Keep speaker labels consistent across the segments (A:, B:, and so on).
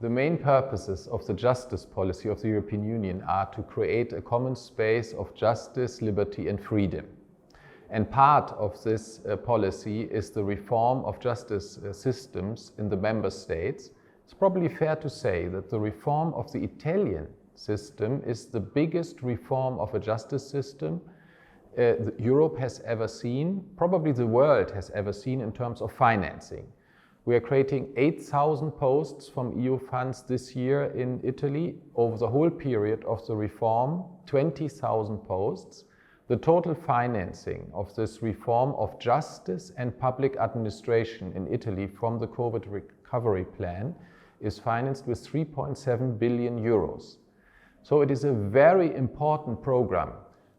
A: The main purposes of the justice policy of the European Union are to create a common space of justice, liberty and freedom. And part of this policy is the reform of justice systems in the member states. It's probably fair to say that the reform of the Italian system is the biggest reform of a justice system Europe has ever seen, probably the world has ever seen in terms of financing. We are creating 8,000 posts from EU funds this year in Italy over the whole period of the reform, 20,000 posts. The total financing of this reform of justice and public administration in Italy from the COVID recovery plan is financed with 3.7 billion euros. So it is a very important program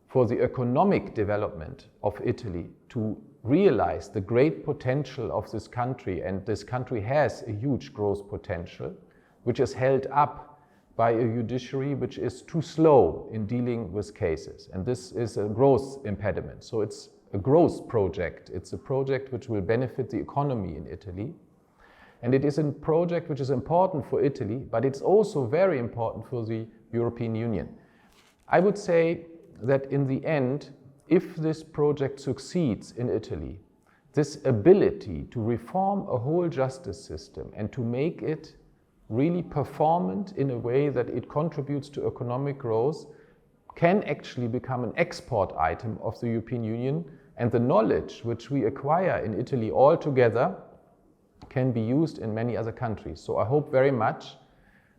A: for the economic development of Italy to realize the great potential of this country, and this country has a huge growth potential, which is held up by a judiciary which is too slow in dealing with cases. And this is a growth impediment. So it's a growth project. It's a project which will benefit the economy in Italy. And it is a project which is important for Italy, but it's also very important for the European Union. I would say that in the end, if this project succeeds in Italy, this ability to reform a whole justice system and to make it really performant in a way that it contributes to economic growth can actually become an export item of the European Union, and the knowledge which we acquire in Italy all together can be used in many other countries. So I hope very much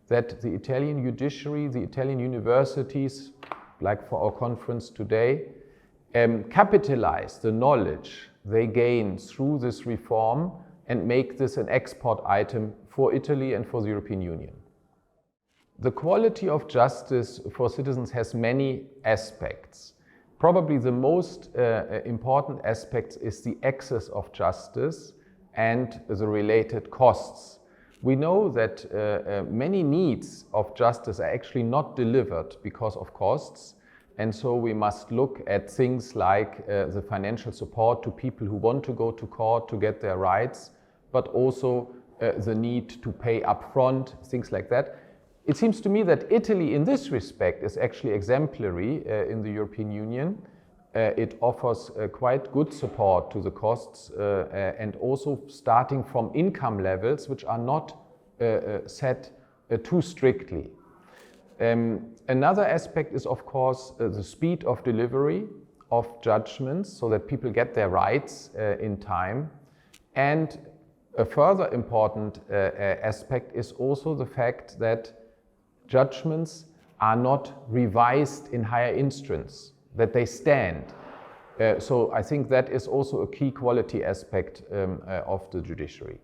A: that the Italian judiciary, the Italian universities, like for our conference today, capitalize the knowledge they gain through this reform and make this an export item for Italy and for the European Union. The quality of justice for citizens has many aspects. Probably the most important aspect is the access of justice and the related costs. We know that many needs of justice are actually not delivered because of costs, and so we must look at things like the financial support to people who want to go to court to get their rights, but also the need to pay upfront, things like that. It seems to me that Italy in this respect is actually exemplary in the European Union. It offers quite good support to the costs and also starting from income levels which are not set too strictly. Another aspect is, of course, the speed of delivery of judgments so that people get their rights in time. And a further important aspect is also the fact that judgments are not revised in higher instance, that they stand. So I think that is also a key quality aspect of the judiciary.